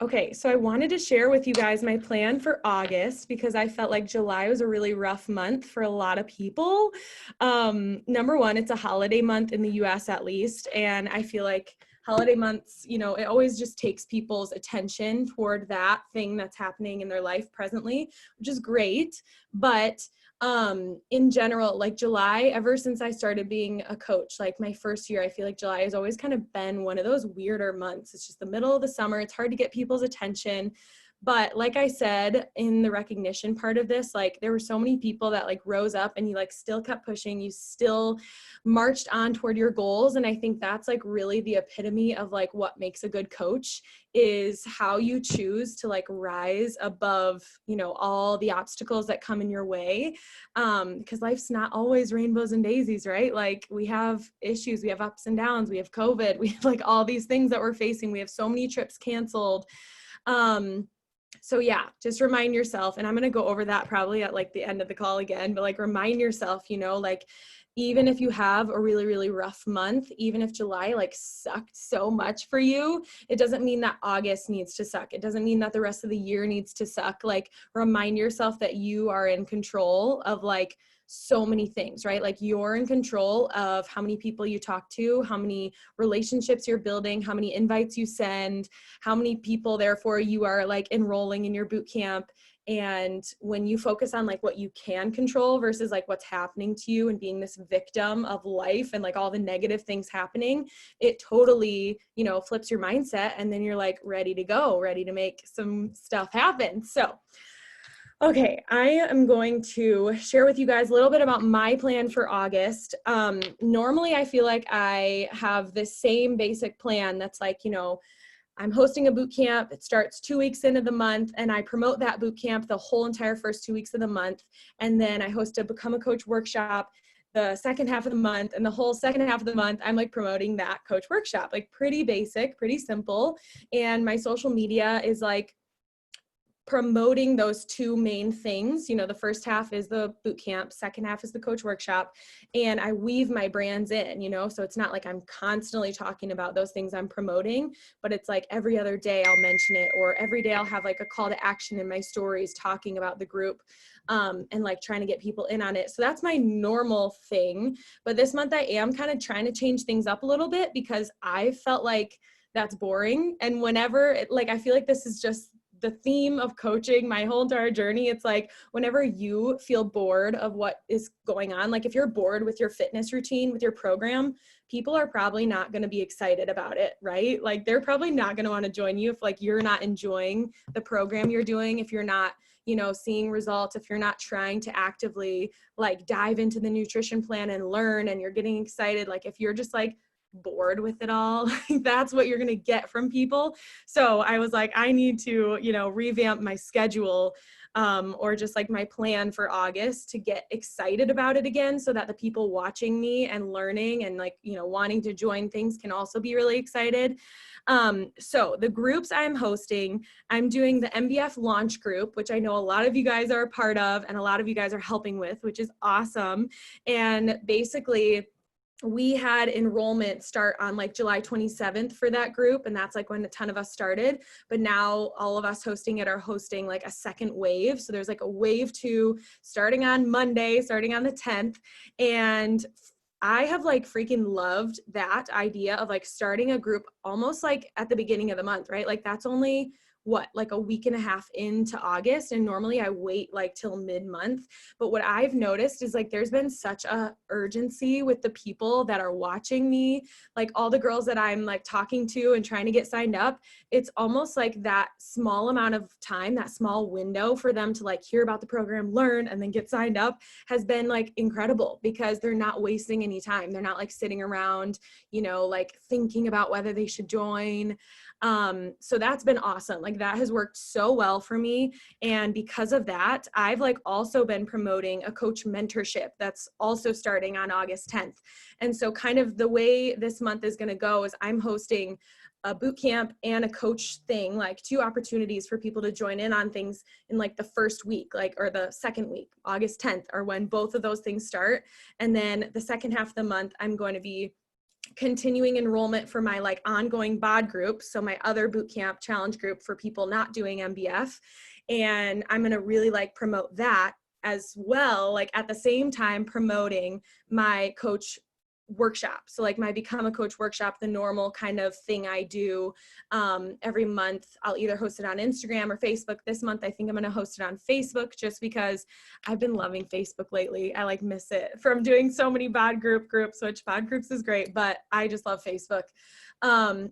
Okay, so I wanted to share with you guys my plan for August because I felt like July was a really rough month for a lot of people. Number one, it's a holiday month in the US at least, and I feel like holiday months, it always just takes people's attention toward that thing that's happening in their life presently, which is great. But in general, like July, ever since I started being a coach, like my first year, I feel like July has always kind of been one of those weirder months. It's just the middle of the summer. It's hard to get people's attention. But like I said, in the recognition part of this, like there were so many people that like rose up and you like still kept pushing, you still marched on toward your goals. And I think that's like really the epitome of like what makes a good coach is how you choose to like rise above, all the obstacles that come in your way. Because life's not always rainbows and daisies, right? Like we have issues, we have ups and downs, we have COVID, we have like all these things that we're facing. We have so many trips canceled. So yeah, just remind yourself, and I'm going to go over that probably at like the end of the call again, but like remind yourself, like even if you have a really, really rough month, even if July like sucked so much for you, it doesn't mean that August needs to suck. It doesn't mean that the rest of the year needs to suck. Like remind yourself that you are in control of like so many things, right? Like you're in control of how many people you talk to, how many relationships you're building, how many invites you send, how many people therefore you are like enrolling in your boot camp. And when you focus on like what you can control versus like what's happening to you and being this victim of life and like all the negative things happening, it totally, flips your mindset. And then you're like ready to go, ready to make some stuff happen. So okay, I am going to share with you guys a little bit about my plan for August. Normally, I feel like I have the same basic plan that's like, I'm hosting a boot camp. It starts 2 weeks into the month, and I promote that boot camp the whole entire first 2 weeks of the month. And then I host a Become a Coach workshop the second half of the month, and the whole second half of the month, I'm like promoting that coach workshop, like pretty basic, pretty simple. And my social media is like promoting those two main things. The first half is the boot camp, second half is the coach workshop, and I weave my brands in, so it's not like I'm constantly talking about those things I'm promoting, but it's like every other day I'll mention it, or every day I'll have like a call to action in my stories talking about the group, and like trying to get people in on it. So that's my normal thing. But this month I am kind of trying to change things up a little bit because I felt like that's boring. And whenever I feel like this is just the theme of coaching my whole entire journey. It's like whenever you feel bored of what is going on, like if you're bored with your fitness routine, with your program, people are probably not going to be excited about it, right? Like they're probably not going to want to join you if like you're not enjoying the program you're doing, if you're not, seeing results, if you're not trying to actively like dive into the nutrition plan and learn and you're getting excited. Like if you're just like bored with it all, that's what you're going to get from people. So I was like, I need to, revamp my schedule, or just like my plan for August to get excited about it again so that the people watching me and learning and like, wanting to join things can also be really excited. So the groups I'm hosting, I'm doing the MBF launch group, which I know a lot of you guys are a part of and a lot of you guys are helping with, which is awesome. And basically, we had enrollment start on like July 27th for that group. And that's like when a ton of us started, but now all of us hosting it are hosting like a second wave. So there's like a wave 2 starting on Monday, starting on the 10th. And I have like freaking loved that idea of like starting a group almost like at the beginning of the month, right? Like that's only like a week and a half into August. And normally I wait like till mid-month. But what I've noticed is like, there's been such a urgency with the people that are watching me, like all the girls that I'm like talking to and trying to get signed up. It's almost like that small amount of time, that small window for them to like hear about the program, learn, and then get signed up has been like incredible because they're not wasting any time. They're not like sitting around, like thinking about whether they should join. So that's been awesome. Like that has worked so well for me. And because of that, I've like also been promoting a coach mentorship that's also starting on August 10th. And so kind of the way this month is going to go is I'm hosting a boot camp and a coach thing, like 2 opportunities for people to join in on things in like the first week, like, or the second week, August 10th, or when both of those things start. And then the second half of the month, I'm going to be continuing enrollment for my like ongoing bod group. So my other bootcamp challenge group for people not doing MBF. And I'm going to really like promote that as well. Like at the same time promoting my coach workshop. So like my Become a Coach workshop, the normal kind of thing I do every month. I'll either host it on Instagram or Facebook. This month, I think I'm going to host it on Facebook just because I've been loving Facebook lately. I like miss it from doing so many bod groups, which bod groups is great, but I just love Facebook.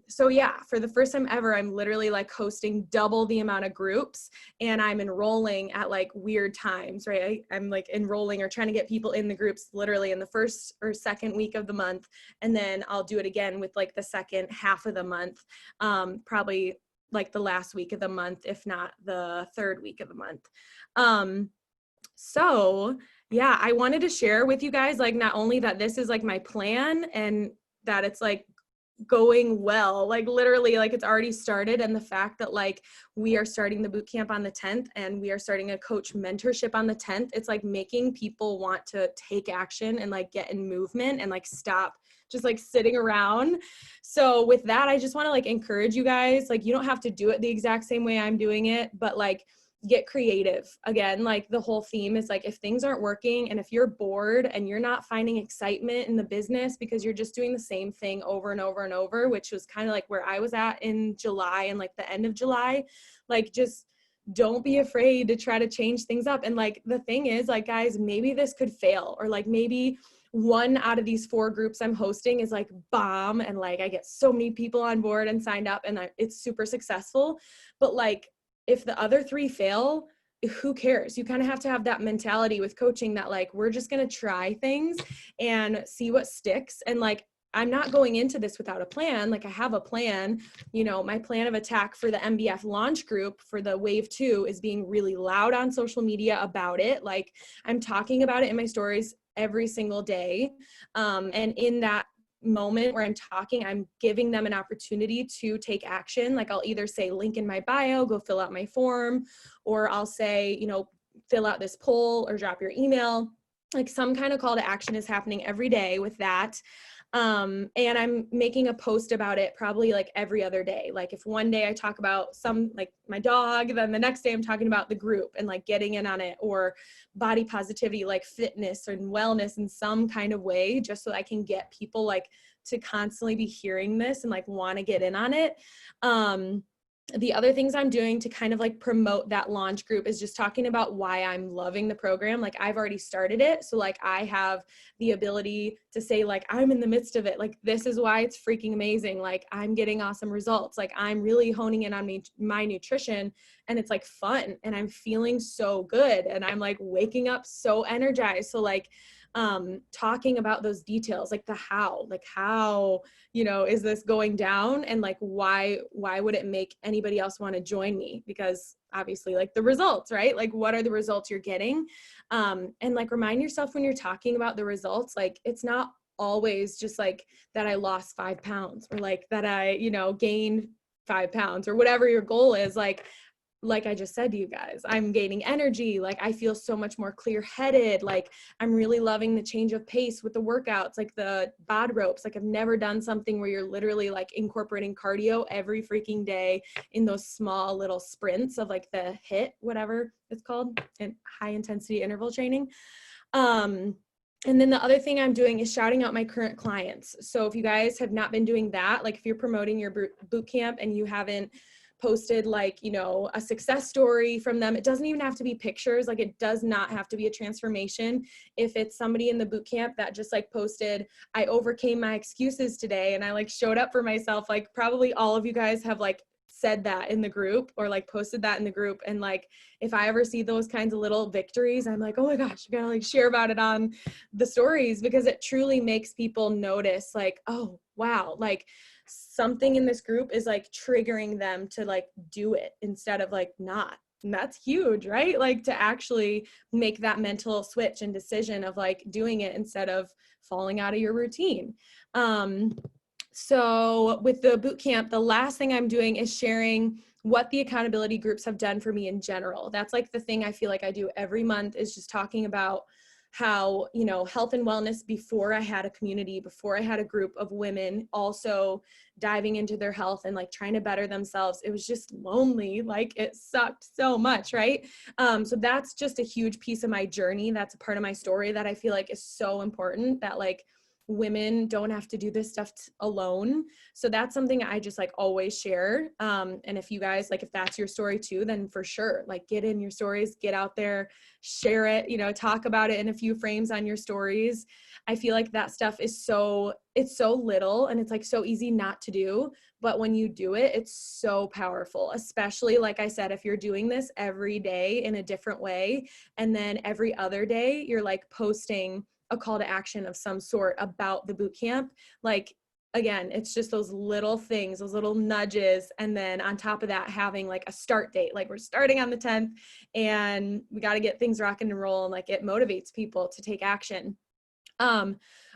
So yeah, for the first time ever, I'm literally like hosting double the amount of groups, and I'm enrolling at like weird times, right? I'm like enrolling or trying to get people in the groups literally in the first or second week of the month. And then I'll do it again with like the second half of the month, probably like the last week of the month, if not the third week of the month. So yeah, I wanted to share with you guys, like, not only that this is like my plan and that it's like going well, like literally like it's already started, and the fact that like we are starting the boot camp on the 10th and we are starting a coach mentorship on the 10th, it's like making people want to take action and like get in movement and like stop just like sitting around. So with that, I just want to like encourage you guys, like you don't have to do it the exact same way I'm doing it, but like get creative. Again, like the whole theme is like, if things aren't working and if you're bored and you're not finding excitement in the business because you're just doing the same thing over and over and over, which was kind of like where I was at in July and like the end of July, like just don't be afraid to try to change things up. And like the thing is, like, guys, maybe this could fail, or like maybe one out of these 4 groups I'm hosting is like bomb and like I get so many people on board and signed up and it's super successful. But like if the other 3 fail, who cares? You kind of have to have that mentality with coaching that like, we're just going to try things and see what sticks. And like, I'm not going into this without a plan. Like I have a plan, you know, my plan of attack for the MBF launch group for the wave 2 is being really loud on social media about it. Like I'm talking about it in my stories every single day. And in that moment where I'm talking, I'm giving them an opportunity to take action. Like I'll either say link in my bio, go fill out my form, or I'll say, you know, fill out this poll or drop your email. Like some kind of call to action is happening every day with that. And I'm making a post about it probably like every other day. Like if one day I talk about some, like my dog, then the next day I'm talking about the group and like getting in on it, or body positivity, like fitness and wellness in some kind of way, just so I can get people like to constantly be hearing this and like want to get in on it. The other things I'm doing to kind of like promote that launch group is just talking about why I'm loving the program. Like I've already started it. So like I have the ability to say like, I'm in the midst of it. Like, this is why it's freaking amazing. Like I'm getting awesome results. Like I'm really honing in on my nutrition, and it's like fun and I'm feeling so good. And I'm like waking up so energized. So like, talking about those details, like the how, you know, is this going down, and like why would it make anybody else want to join me? Because obviously like the results, right? Like what are the results you're getting? And like remind yourself when you're talking about the results, like it's not always just like that I lost 5 pounds, or like that I, you know, gained 5 pounds, or whatever your goal is. Like I just said to you guys, I'm gaining energy. Like I feel so much more clear-headed. Like I'm really loving the change of pace with the workouts, like the bod ropes. Like I've never done something where you're literally like incorporating cardio every freaking day in those small little sprints of like the HIIT, whatever it's called, and high intensity interval training. And then the other thing I'm doing is shouting out my current clients. So if you guys have not been doing that, like if you're promoting your boot camp and you haven't posted like, you know, a success story from them, it doesn't even have to be pictures. Like it does not have to be a transformation. If it's somebody in the boot camp that just like posted, I overcame my excuses today and I like showed up for myself, like probably all of you guys have like said that in the group or like posted that in the group. And like, if I ever see those kinds of little victories, I'm like, oh my gosh, I gotta like share about it on the stories, because it truly makes people notice like, oh, wow, like something in this group is like triggering them to like do it instead of like not. And that's huge, right? Like to actually make that mental switch and decision of like doing it instead of falling out of your routine. So with the boot camp, the last thing I'm doing is sharing what the accountability groups have done for me in general. That's like the thing I feel like I do every month, is just talking about how, health and wellness before I had a community, before I had a group of women also diving into their health and like trying to better themselves, it was just lonely. Like it sucked so much, right? So that's just a huge piece of my journey. That's a part of my story that I feel like is so important, that like women don't have to do this stuff alone. So that's something I just like always share. And if you guys, like, if that's your story too, then for sure, like get in your stories, get out there, share it, talk about it in a few frames on your stories. I feel like that stuff is it's so little and it's like so easy not to do. But when you do it, it's so powerful, especially like I said, if you're doing this every day in a different way, and then every other day you're like posting a call to action of some sort about the boot camp. Like, again, it's just those little things, those little nudges. And then on top of that, having like a start date, like we're starting on the 10th and we got to get things rocking and rolling. Like it motivates people to take action.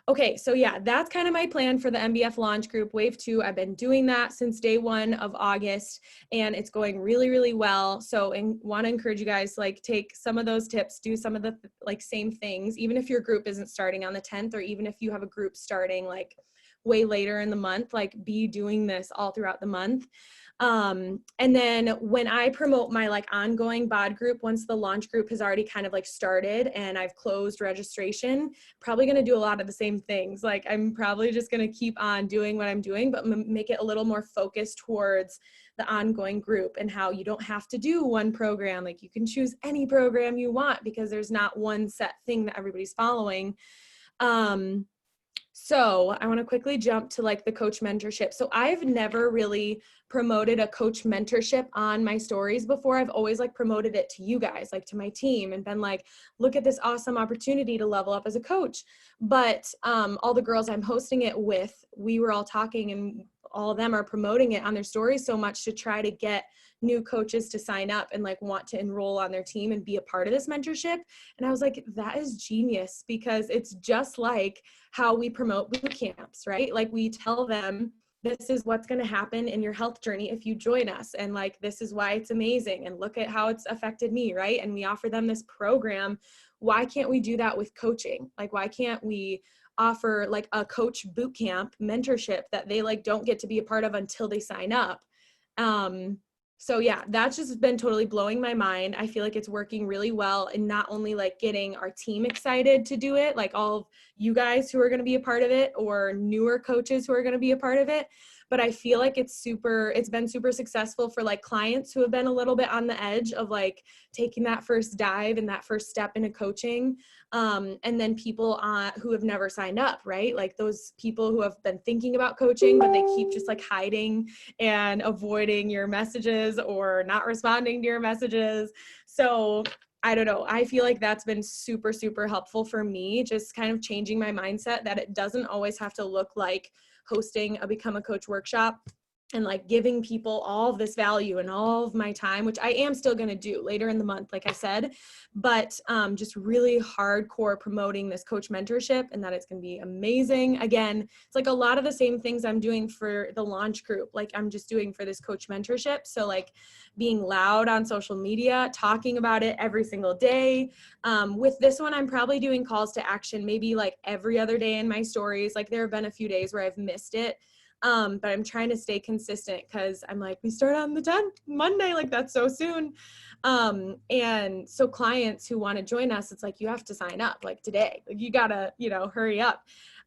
Okay, so yeah, that's kind of my plan for the MBF launch group wave 2. I've been doing that since day 1 of August and it's going really, really well. So I want to encourage you guys, like take some of those tips, do some of the like same things, even if your group isn't starting on the 10th, or even if you have a group starting like way later in the month, like be doing this all throughout the month. And then when I promote my like ongoing bod group, once the launch group has already kind of like started and I've closed registration, probably going to do a lot of the same things. Like I'm probably just going to keep on doing what I'm doing, but make it a little more focused towards the ongoing group and how you don't have to do one program. Like you can choose any program you want because there's not one set thing that everybody's following. So I want to quickly jump to like the coach mentorship. So I've never really promoted a coach mentorship on my stories before. I've always like promoted it to you guys, like to my team, and been like, look at this awesome opportunity to level up as a coach. But all the girls I'm hosting it with, we were all talking and all of them are promoting it on their stories so much to try to get new coaches to sign up and like want to enroll on their team and be a part of this mentorship. And I was like, that is genius, because it's just like how we promote boot camps, right? Like we tell them, this is what's going to happen in your health journey if you join us. And like, this is why it's amazing. And look at how it's affected me, right? And we offer them this program. Why can't we do that with coaching? Like, why can't we offer like a coach boot camp mentorship that they like don't get to be a part of until they sign up? So yeah, that's just been totally blowing my mind. I feel like it's working really well, and not only like getting our team excited to do it, like all of you guys who are going to be a part of it or newer coaches who are going to be a part of it, but I feel like it's been super successful for like clients who have been a little bit on the edge of like taking that first dive and that first step into coaching. And then people who have never signed up, right? Like those people who have been thinking about coaching, but they keep just like hiding and avoiding your messages or not responding to your messages. So I don't know. I feel like that's been super, super helpful for me, just kind of changing my mindset that it doesn't always have to look like hosting a Become a Coach workshop and like giving people all of this value and all of my time, which I am still going to do later in the month, like I said, but just really hardcore promoting this coach mentorship and that it's going to be amazing. Again, it's like a lot of the same things I'm doing for the launch group, like I'm just doing for this coach mentorship. So like being loud on social media, talking about it every single day. With this one, I'm probably doing calls to action, maybe like every other day in my stories. Like there have been a few days where I've missed it. But I'm trying to stay consistent because I'm like, we start on the 10th, Monday, like that's so soon. And so clients who want to join us, it's like, you have to sign up like today, like you gotta, hurry up.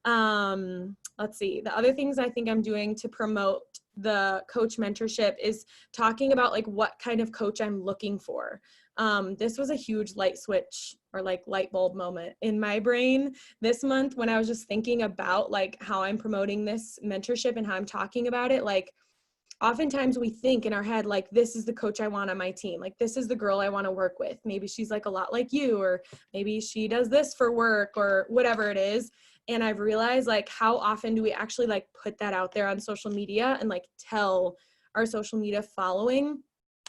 Let's see. The other things I think I'm doing to promote the coach mentorship is talking about like what kind of coach I'm looking for. This was a huge light switch or like light bulb moment in my brain this month when I was just thinking about like how I'm promoting this mentorship and how I'm talking about it. Like oftentimes we think in our head, like, this is the coach I want on my team. Like, this is the girl I want to work with. Maybe she's like a lot like you, or maybe she does this for work or whatever it is. And I've realized like, how often do we actually like put that out there on social media and like tell our social media following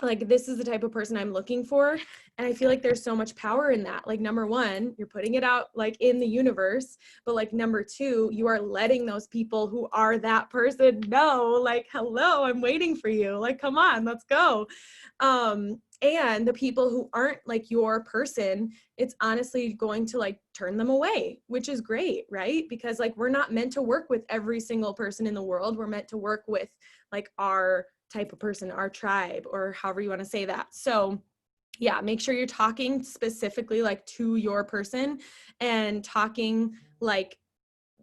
like, this is the type of person I'm looking for. And I feel like there's so much power in that. Like, number one, you're putting it out like in the universe, but like number two, you are letting those people who are that person know, like, hello, I'm waiting for you. Like, come on, let's go. And the people who aren't like your person, it's honestly going to like turn them away, which is great, right? Because like, we're not meant to work with every single person in the world. We're meant to work with like our type of person, our tribe, or however you want to say that. So yeah, make sure you're talking specifically like to your person, and talking like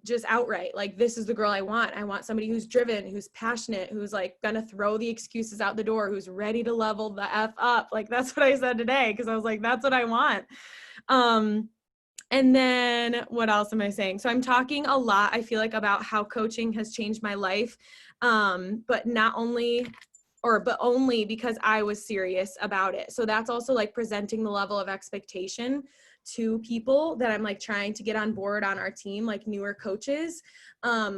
just outright, like, this is the girl I want. I want somebody who's driven, who's passionate, who's like gonna throw the excuses out the door, who's ready to level the F up. Like, that's what I said today, because I was like, that's what I want. And then what else am I saying? So I'm talking a lot, I feel like, about how coaching has changed my life. But only because I was serious about it. So that's also like presenting the level of expectation to people that I'm like trying to get on board on our team, like newer coaches,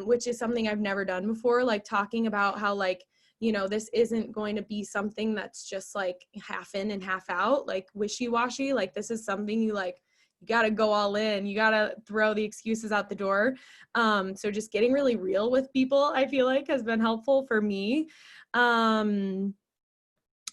which is something I've never done before. Like, talking about how like, this isn't going to be something that's just like half in and half out, like wishy-washy. Like, this is something you got to go all in. You got to throw the excuses out the door. So just getting really real with people, I feel like, has been helpful for me. And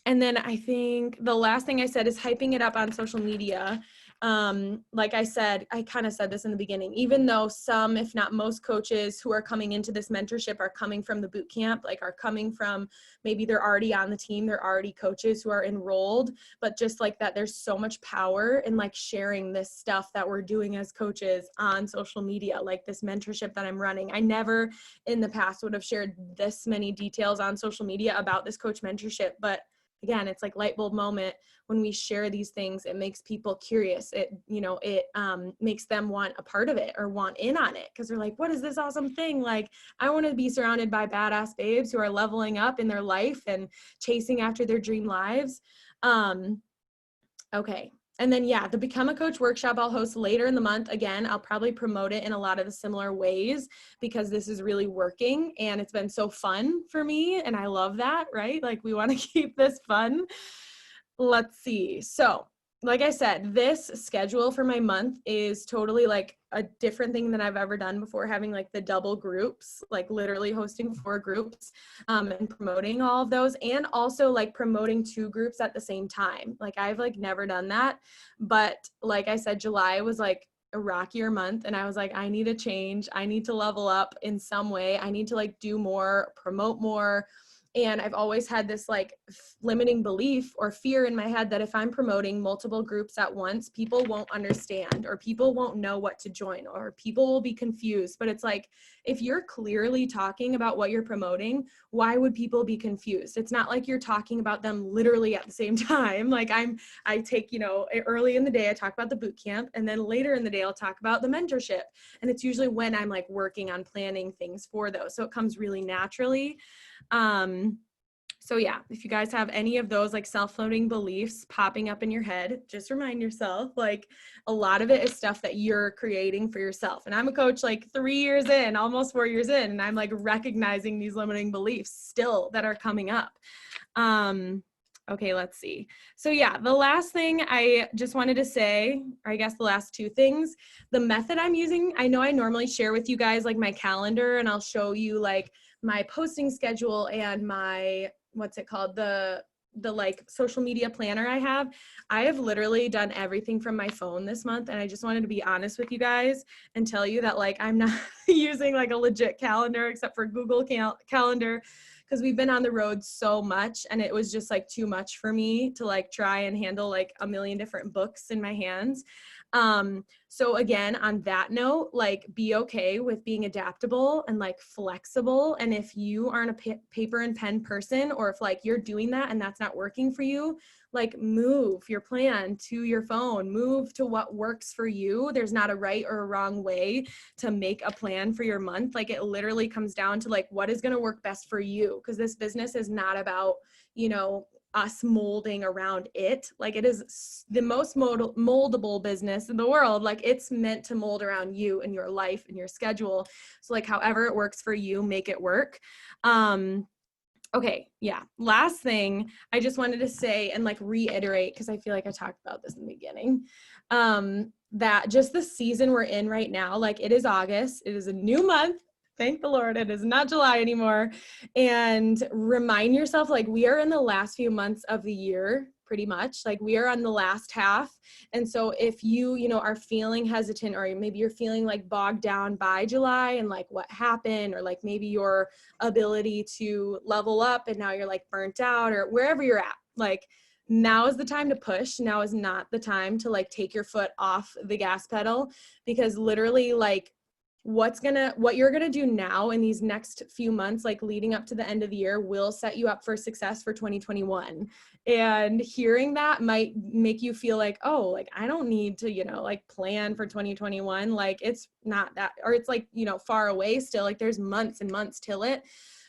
then I think the last thing I said is hyping it up on social media. Like I said, I kind of said this in the beginning, even though some, if not most coaches who are coming into this mentorship are coming from the boot camp, like are coming from, maybe they're already on the team, they're already coaches who are enrolled, but just like that, there's so much power in like sharing this stuff that we're doing as coaches on social media, like this mentorship that I'm running. I never in the past would have shared this many details on social media about this coach mentorship, but again, it's like light bulb moment. When we share these things, it makes people curious. It makes them want a part of it or want in on it, because they're like, what is this awesome thing? Like, I want to be surrounded by badass babes who are leveling up in their life and chasing after their dream lives. Okay. And then, yeah, the Become a Coach workshop I'll host later in the month. Again, I'll probably promote it in a lot of the similar ways, because this is really working and it's been so fun for me. And I love that, right? Like, we want to keep this fun. Let's see. So, like I said, this schedule for my month is totally like a different thing than I've ever done before, having like the double groups, like literally hosting 4 groups, and promoting all of those, and also like promoting 2 groups at the same time. Like, I've like never done that. But like I said, July was like a rockier month, and I was like, I need a change. I need to level up in some way. I need to like do more, promote more. And I've always had this like limiting belief or fear in my head that if I'm promoting multiple groups at once, people won't understand, or people won't know what to join, or people will be confused. But it's like, if you're clearly talking about what you're promoting, why would people be confused? It's not like you're talking about them literally at the same time. Like, I take, early in the day, I talk about the boot camp, and then later in the day, I'll talk about the mentorship. And it's usually when I'm like working on planning things for those. So it comes really naturally. So yeah, if you guys have any of those like self-loading beliefs popping up in your head, just remind yourself, like, a lot of it is stuff that you're creating for yourself. And I'm a coach like 3 years in, almost 4 years in, and I'm like recognizing these limiting beliefs still that are coming up. Okay, let's see. So yeah, the last thing I just wanted to say, or I guess the last 2 things, the method I'm using, I know I normally share with you guys like my calendar, and I'll show you like my posting schedule and my, what's it called? The like social media planner I have. I have literally done everything from my phone this month. And I just wanted to be honest with you guys and tell you that like, I'm not using like a legit calendar except for Google Calendar, because we've been on the road so much, and it was just like too much for me to like try and handle like a million different books in my hands. So again, on that note, like, be okay with being adaptable and like flexible. And if you aren't a paper and pen person, or if like you're doing that and that's not working for you, like, move your plan to your phone, move to what works for you. There's not a right or a wrong way to make a plan for your month. Like, it literally comes down to like, what is going to work best for you? Because this business is not about, us molding around it. Like, it is the most moldable business in the world. Like, it's meant to mold around you and your life and your schedule. So like, however it works for you, make it work. Okay, yeah. Last thing I just wanted to say and like reiterate, because I feel like I talked about this in the beginning, that just the season we're in right now, like it is August, it is a new month. Thank the Lord, it is not July anymore. And remind yourself, like we are in the last few months of the year, pretty much. Like we are on the last half. And so if you know, are feeling hesitant, or maybe you're feeling like bogged down by July and like what happened, or like maybe your ability to level up and now you're like burnt out, or wherever you're at, like now is the time to push. Now is not the time to like take your foot off the gas pedal, because literally like what you're gonna do now in these next few months, like leading up to the end of the year, will set you up for success for 2021. And hearing that might make you feel like, oh, like I don't need to, you know, like plan for 2021. Like it's not that, or it's like, you know, far away still. Like there's months and months till it.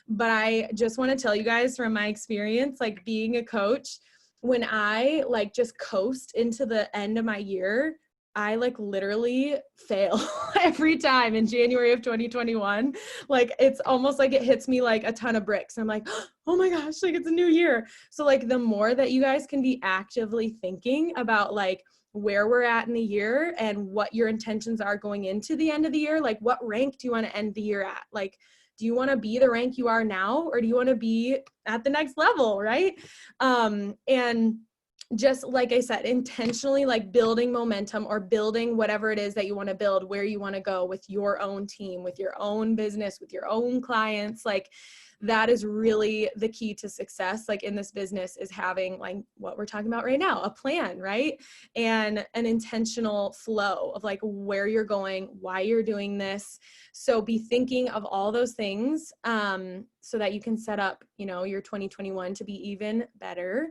But I just want to tell you guys from my experience, like being a coach, when I like just coast into the end of my year, I like literally fail every time in January of 2021. Like it's almost like it hits me like a ton of bricks. I'm like, oh my gosh, like it's a new year. So like the more that you guys can be actively thinking about like where we're at in the year and what your intentions are going into the end of the year, like what rank do you want to end the year at? Like, do you want to be the rank you are now, or do you want to be at the next level, right? And just like I said, intentionally like building momentum or building whatever it is that you want to build, where you want to go with your own team, with your own business, with your own clients. Like that is really the key to success, like in this business, is having like what we're talking about right now, a plan, right? And an intentional flow of like where you're going, why you're doing this. So be thinking of all those things so that you can set up, you know, your 2021 to be even better.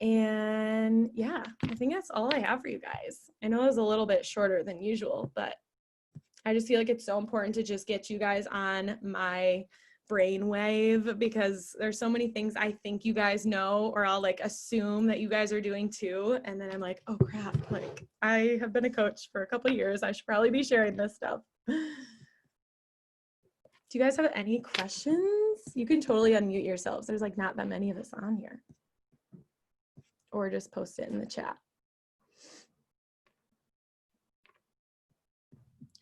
And yeah, I think that's all I have for you guys. I know it was a little bit shorter than usual, but I just feel like it's so important to just get you guys on my brainwave, because there's so many things I think you guys know, or I'll like assume that you guys are doing too. And then I'm like, oh crap, like I have been a coach for a couple of years. I should probably be sharing this stuff. Do you guys have any questions? You can totally unmute yourselves. There's like not that many of us on here. Or just post it in the chat.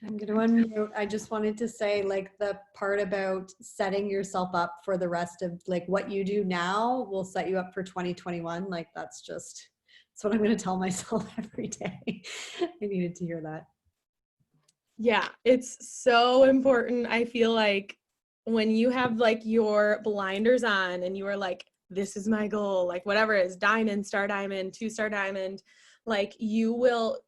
I'm going to unmute. I just wanted to say, like, the part about setting yourself up for the rest of like what you do now will set you up for 2021. Like that's what I'm going to tell myself every day. I needed to hear that. Yeah, it's so important. I feel like when you have like your blinders on and you are like, this is my goal, like whatever it is, diamond, star diamond, 2-star diamond, like you will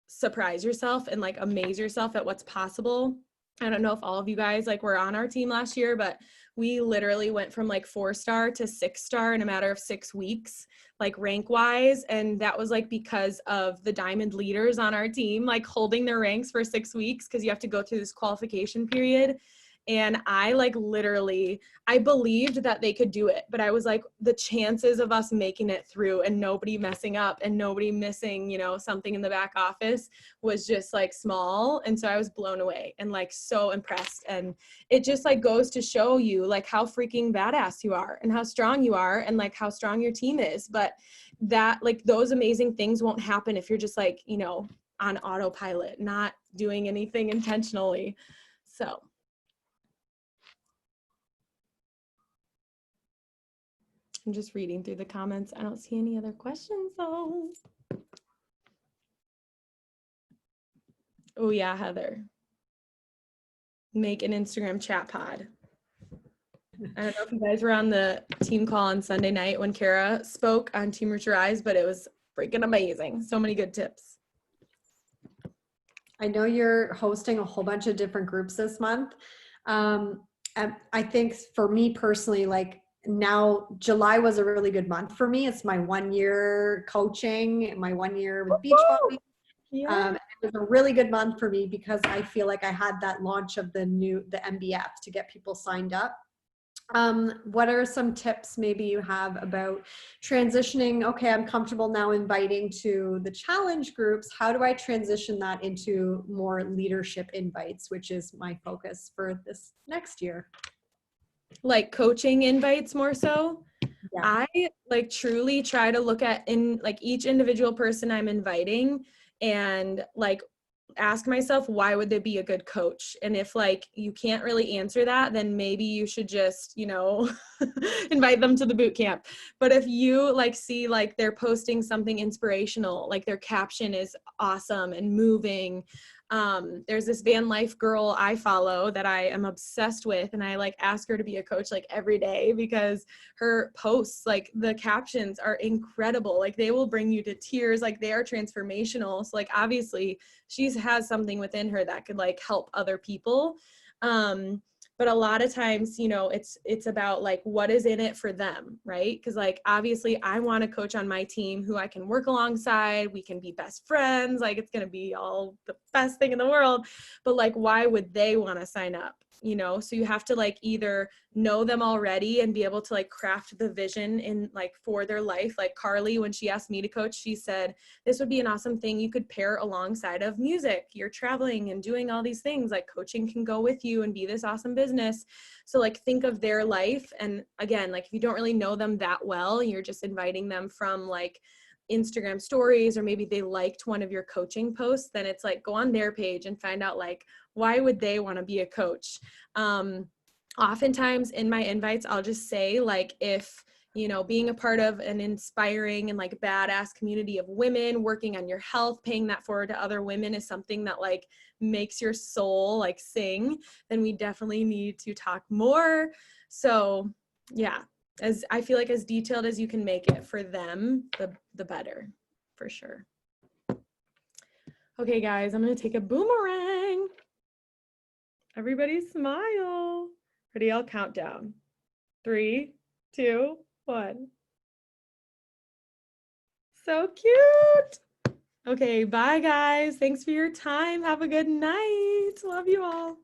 surprise yourself and like amaze yourself at what's possible. I don't know if all of you guys like were on our team last year, but we literally went from like 4-star to 6-star in a matter of 6 weeks, like rank wise. And that was like because of the diamond leaders on our team, like holding their ranks for 6 weeks, because you have to go through this qualification period. And I like literally, I believed that they could do it, but I was like, the chances of us making it through and nobody messing up and nobody missing, you know, something in the back office was just like small. And so I was blown away and like so impressed. And it just like goes to show you like how freaking badass you are and how strong you are and like how strong your team is. But that like those amazing things won't happen if you're just like, you know, on autopilot, not doing anything intentionally. So I'm just reading through the comments. I don't see any other questions though. Oh yeah, Heather. Make an Instagram chat pod. I don't know if you guys were on the team call on Sunday night when Kara spoke on Team Root Your Eyes, but it was freaking amazing. So many good tips. I know you're hosting a whole bunch of different groups this month. I think for me personally, like now July was a really good month for me. It's my 1 year coaching, my 1 year with Beachbody. Yeah. It was a really good month for me because I feel like I had that launch of the MBF to get people signed up. What are some tips maybe you have about transitioning? Okay, I'm comfortable now inviting to the challenge groups. How do I transition that into more leadership invites, which is my focus for this next year? like coaching invites more so. Yeah. I like truly try to look at in like each individual person I'm inviting and like ask myself why would they be a good coach, and if like you can't really answer that, then maybe you should just invite them to the boot camp. But if you like see like they're posting something inspirational, like their caption is awesome and moving, there's this van life girl I follow that I am obsessed with, and I like ask her to be a coach like every day because her posts, like the captions are incredible, like they will bring you to tears, like they are transformational. So like obviously she has something within her that could like help other people. But a lot of times, it's about like what is in it for them, right? Because like obviously I want a coach on my team who I can work alongside, we can be best friends, like it's going to be all the best thing in the world. But like why would they want to sign up? So you have to like either know them already and be able to like craft the vision in like for their life. Like Carly, when she asked me to coach, she said this would be an awesome thing you could pair alongside of music. You're traveling and doing all these things, like coaching can go with you and be this awesome business. So like think of their life. And again, like if you don't really know them that well, you're just inviting them from like Instagram stories, or maybe they liked one of your coaching posts, then it's like go on their page and find out like why would they want to be a coach. Oftentimes in my invites I'll just say like if being a part of an inspiring and like badass community of women working on your health, paying that forward to other women is something that like makes your soul like sing, then we definitely need to talk more. So yeah, as I feel like as detailed as you can make it for them, the better, for sure. Okay, guys, I'm gonna take a boomerang. Everybody smile. Ready? I'll count down. 3, 2, 1. So cute. Okay, bye guys. Thanks for your time. Have a good night. Love you all.